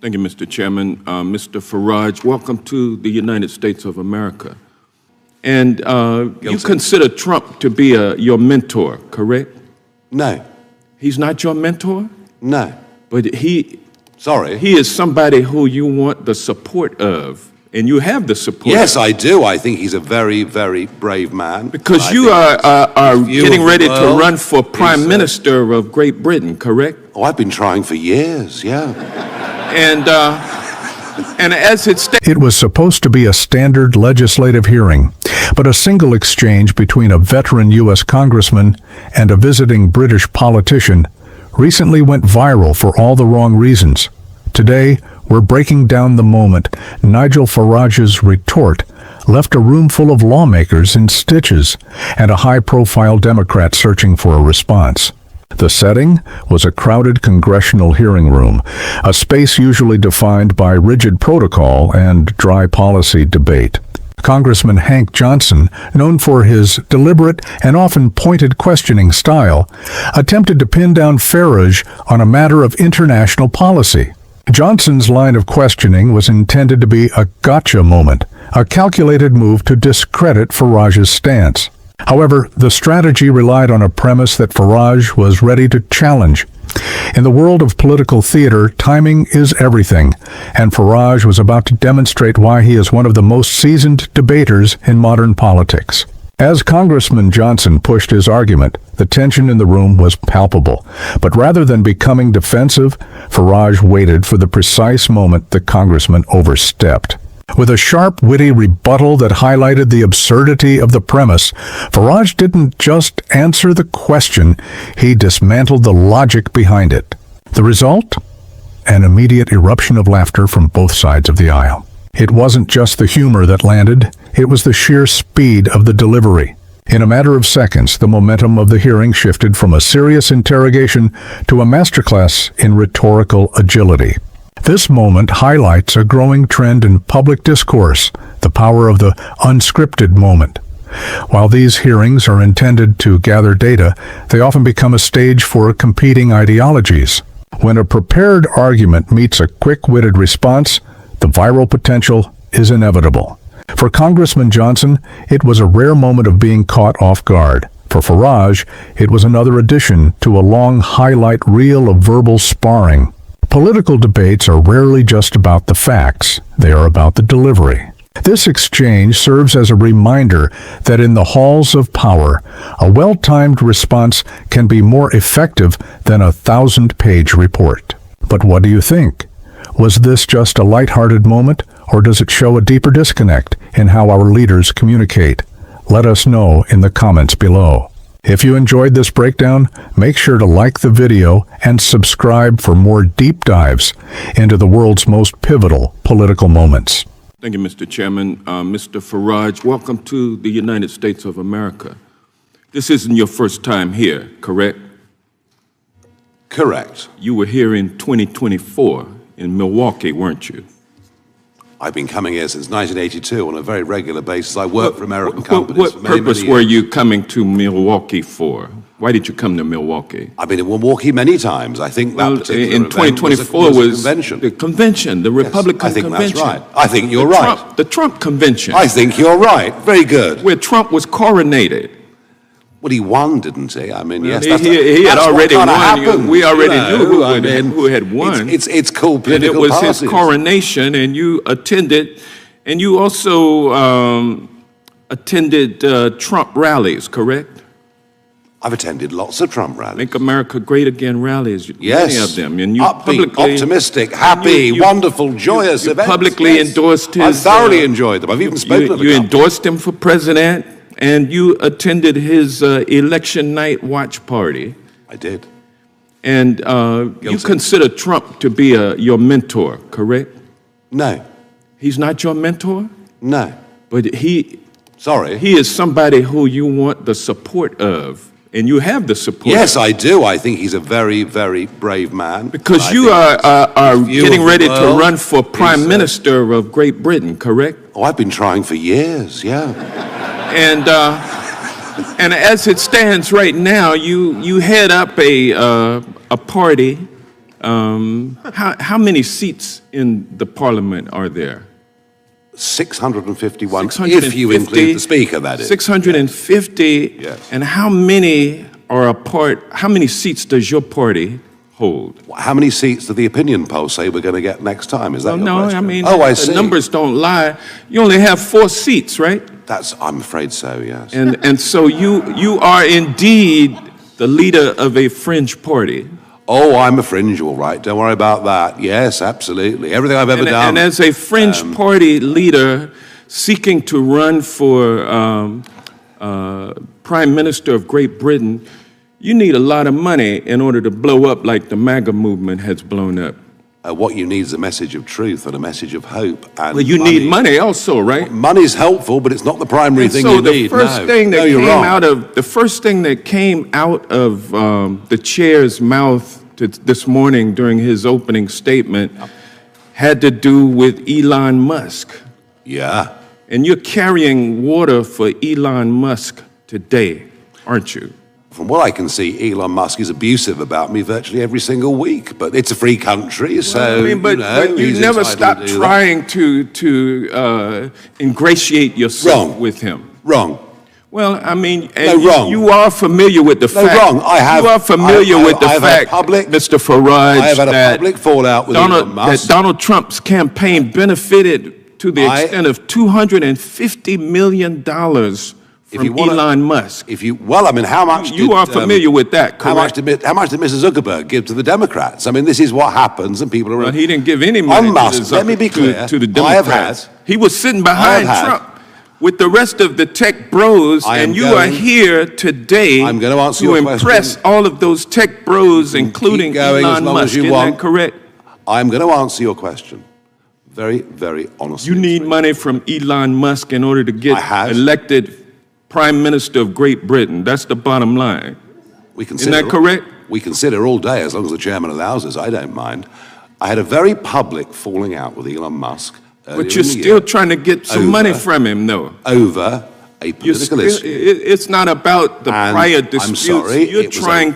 Thank you, Mr. Chairman. Mr. Farage, welcome to the United States of America. And you consider Trump to be your mentor, correct? No. He's not your mentor? No. But he is somebody who you want the support of, and you have the support. Yes, I do. I think he's a very, very brave man. Because you are getting ready to run for Prime Minister of Great Britain, correct? Oh, I've been trying for years, yeah. And as it was supposed to be a standard legislative hearing, but a single exchange between a veteran U.S. congressman and a visiting British politician recently went viral for all the wrong reasons. Today, we're breaking down the moment Nigel Farage's retort left a room full of lawmakers in stitches and a high-profile Democrat searching for a response. The setting was a crowded congressional hearing room, a space usually defined by rigid protocol and dry policy debate. Congressman Hank Johnson, known for his deliberate and often pointed questioning style, attempted to pin down Farage on a matter of international policy. Johnson's line of questioning was intended to be a gotcha moment, a calculated move to discredit Farage's stance. However, the strategy relied on a premise that Farage was ready to challenge. In the world of political theater, timing is everything, and Farage was about to demonstrate why he is one of the most seasoned debaters in modern politics. As Congressman Johnson pushed his argument, the tension in the room was palpable. But rather than becoming defensive, Farage waited for the precise moment the congressman overstepped. With a sharp, witty rebuttal that highlighted the absurdity of the premise, Farage didn't just answer the question, he dismantled the logic behind it. The result? An immediate eruption of laughter from both sides of the aisle. It wasn't just the humor that landed, it was the sheer speed of the delivery. In a matter of seconds, the momentum of the hearing shifted from a serious interrogation to a masterclass in rhetorical agility. This moment highlights a growing trend in public discourse, the power of the unscripted moment. While these hearings are intended to gather data, they often become a stage for competing ideologies. When a prepared argument meets a quick-witted response, the viral potential is inevitable. For Congressman Johnson, it was a rare moment of being caught off guard. For Farage, it was another addition to a long highlight reel of verbal sparring. Political debates are rarely just about the facts, they are about the delivery. This exchange serves as a reminder that in the halls of power, a well-timed response can be more effective than a 1,000-page report. But what do you think? Was this just a lighthearted moment, or does it show a deeper disconnect in how our leaders communicate? Let us know in the comments below. If you enjoyed this breakdown, make sure to like the video and subscribe for more deep dives into the world's most pivotal political moments. Thank you, Mr. Chairman. Mr. Farage, welcome to the United States of America. This isn't your first time here, correct? Correct. You were here in 2024 in Milwaukee, weren't you? I've been coming here since 1982 on a very regular basis. I work for American companies. What purpose were you coming to Milwaukee for? Why did you come to Milwaukee? I've been in Milwaukee many times. I think that particular in 2024 was convention. The convention, the Republican convention. I think that's right. I think you're right. The Trump convention. I think you're right. Very good. Where Trump was coronated. Well, he won, didn't he? I mean, yes, he had already won. We already knew who had won. It's called political and it was policies. His coronation, and you attended, and you also attended Trump rallies, correct? I've attended lots of Trump rallies. Make America Great Again rallies, yes. Many of them. And you upbeat, optimistic, happy, wonderful, joyous events. Publicly endorsed his... I thoroughly enjoyed them. I've even spoken to them. You endorsed him for president. And you attended his election night watch party. I did. And you consider Trump to be your mentor, correct? No. He's not your mentor? No. But he is somebody who you want the support of, and you have the support. Yes, I do. I think he's a very, very brave man. Because you are getting ready to run for Prime Minister of Great Britain, correct? Oh, I've been trying for years, yeah. And as it stands right now, you head up a party, How many seats in the parliament are there? 651, if you include the speaker, that is. 650. Yes. And how many how many seats does your party hold? How many seats do the opinion polls say we're going to get next time? Is that your No, question? I mean, oh, I the see. numbers don't lie. You only have 4 seats, right? I'm afraid so, yes. And so you are indeed the leader of a fringe party. Oh, I'm a fringe, all right. Don't worry about that. Yes, absolutely. Everything I've ever done. And as a fringe party leader seeking to run for Prime Minister of Great Britain, you need a lot of money in order to blow up like the MAGA movement has blown up. What you need is a message of truth and a message of hope. And Well, you need money also, right? Money's helpful, but it's not the primary thing you need. So the first thing that came out of the chair's mouth this morning during his opening statement had to do with Elon Musk. Yeah. And you're carrying water for Elon Musk today, aren't you? From what I can see, Elon Musk is abusive about me virtually every single week. But it's a free country, so but you never stop trying to ingratiate yourself with him. Wrong. Well, I mean, wrong. You are familiar with the fact. Wrong. You are familiar with the fact, Mr. Farage, I have had a public fallout with Elon Musk. That Donald Trump's campaign benefited to the extent of $250 million from Elon Musk. How much? You are familiar with that, correct? How much did Mr. Zuckerberg give to the Democrats? I mean, this is what happens, and people are. Well, he didn't give any money let me be clear. to the Democrats. He was sitting behind Trump with the rest of the tech bros, and you are here today to impress all of those tech bros, including Elon Musk. Isn't that correct? I'm going to answer your question very, very honestly. You need money from Elon Musk in order to get elected Prime Minister of Great Britain. That's the bottom line. Isn't that correct? We consider all day, as long as the chairman allows us. I don't mind. I had a very public falling out with Elon Musk. But you're still trying to get some money from him, though. Over a political issue. It's not about the prior disputes. I'm sorry, you're trying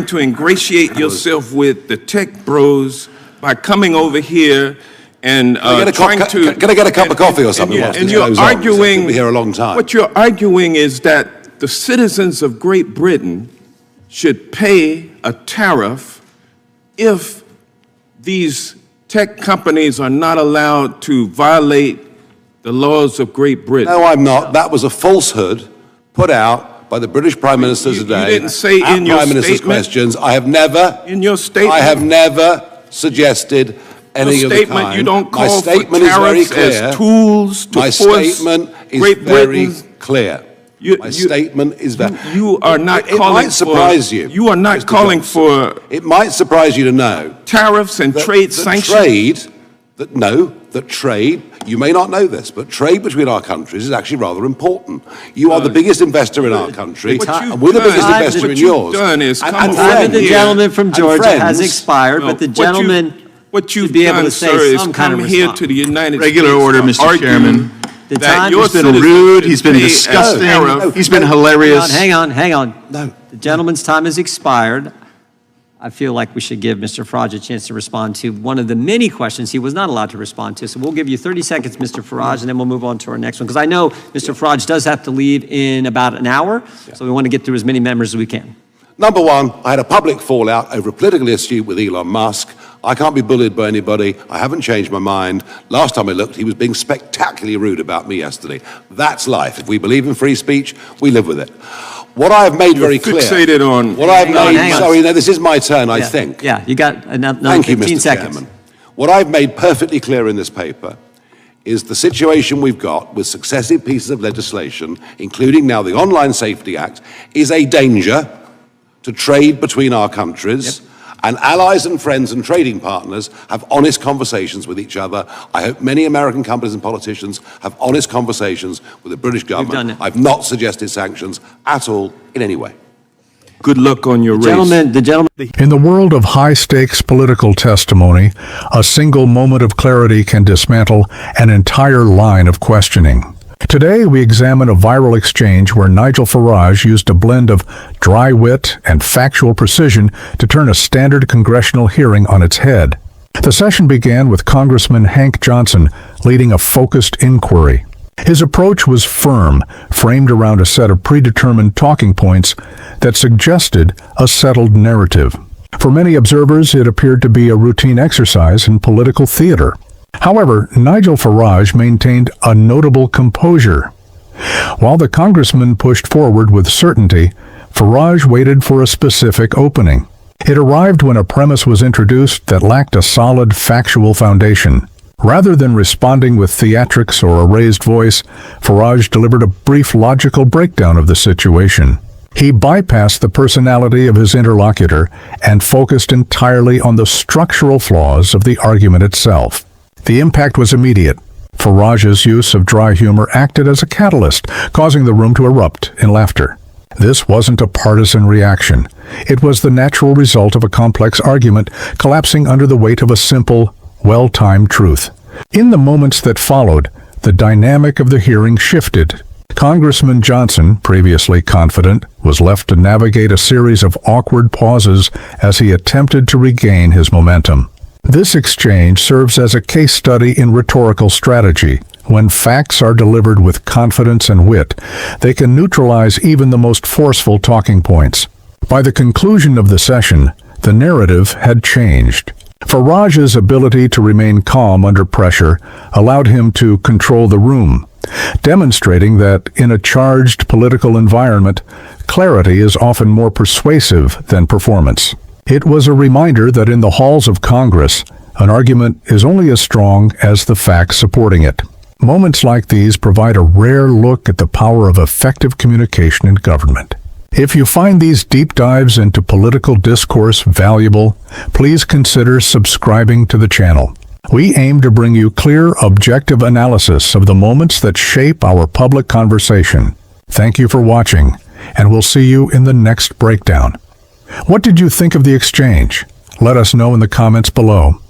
to ingratiate yourself with the tech bros by coming over here and trying to. Can I get a cup of coffee or something? And you're arguing. Be here a long time. What you're arguing is that the citizens of Great Britain should pay a tariff if these tech companies are not allowed to violate the laws of Great Britain. No, I'm not. That was a falsehood put out by the British Prime Minister today. You didn't say in your Prime Minister's questions. I have never. In your statement. I have never suggested any of the kind. You don't call My statement for is very tariffs clear. as tools to My force statement is Great very Britain. clear. My statement is very. You are not It might surprise you. You are not Mr. calling Johnson. for. It might surprise you to know tariffs and trade sanctions. Trade. You may not know this, but trade between our countries is actually rather important. You are the biggest investor in our country, and we're the biggest investor in yours. The gentleman from Georgia has expired, but the gentleman should be able to say some kind of here to the United Regular States order, Mr. Chairman. The time He's been rude, he's been disgusting, he's been hilarious. Hang on. No. The gentleman's time has expired. I feel like we should give Mr. Farage a chance to respond to one of the many questions he was not allowed to respond to. So we'll give you 30 seconds, Mr. Farage, and then we'll move on to our next one. Because I know Mr. Farage does have to leave in about an hour, so we want to get through as many members as we can. Number one, I had a public fallout over a political issue with Elon Musk. I can't be bullied by anybody. I haven't changed my mind. Last time I looked, he was being spectacularly rude about me yesterday. That's life. If we believe in free speech, we live with it. What I have made very clear. Fixated on. What I've made. Sorry, no, this is my turn, I think. Yeah, you got another Thank you, 15 Mr. seconds. Chairman. What I've made perfectly clear in this paper is the situation we've got with successive pieces of legislation, including now the Online Safety Act, is a danger to trade between our countries. Yep. And allies and friends and trading partners have honest conversations with each other. I hope many American companies and politicians have honest conversations with the British government. I've not suggested sanctions at all in any way. Good luck on your race. The gentleman. In the world of high-stakes political testimony, a single moment of clarity can dismantle an entire line of questioning. Today, we examine a viral exchange where Nigel Farage used a blend of dry wit and factual precision to turn a standard congressional hearing on its head. The session began with Congressman Hank Johnson leading a focused inquiry. His approach was firm, framed around a set of predetermined talking points that suggested a settled narrative. For many observers, it appeared to be a routine exercise in political theater. However, Nigel Farage maintained a notable composure. While the congressman pushed forward with certainty, Farage waited for a specific opening. It arrived when a premise was introduced that lacked a solid factual foundation. Rather than responding with theatrics or a raised voice, Farage delivered a brief logical breakdown of the situation. He bypassed the personality of his interlocutor and focused entirely on the structural flaws of the argument itself. The impact was immediate. Farage's use of dry humor acted as a catalyst, causing the room to erupt in laughter. This wasn't a partisan reaction. It was the natural result of a complex argument collapsing under the weight of a simple, well-timed truth. In the moments that followed, the dynamic of the hearing shifted. Congressman Johnson, previously confident, was left to navigate a series of awkward pauses as he attempted to regain his momentum. This exchange serves as a case study in rhetorical strategy. When facts are delivered with confidence and wit, they can neutralize even the most forceful talking points. By the conclusion of the session, the narrative had changed. Farage's ability to remain calm under pressure allowed him to control the room, demonstrating that in a charged political environment, clarity is often more persuasive than performance. It was a reminder that in the halls of Congress, an argument is only as strong as the facts supporting it. Moments like these provide a rare look at the power of effective communication in government. If you find these deep dives into political discourse valuable, please consider subscribing to the channel. We aim to bring you clear, objective analysis of the moments that shape our public conversation. Thank you for watching, and we'll see you in the next breakdown. What did you think of the exchange? Let us know in the comments below.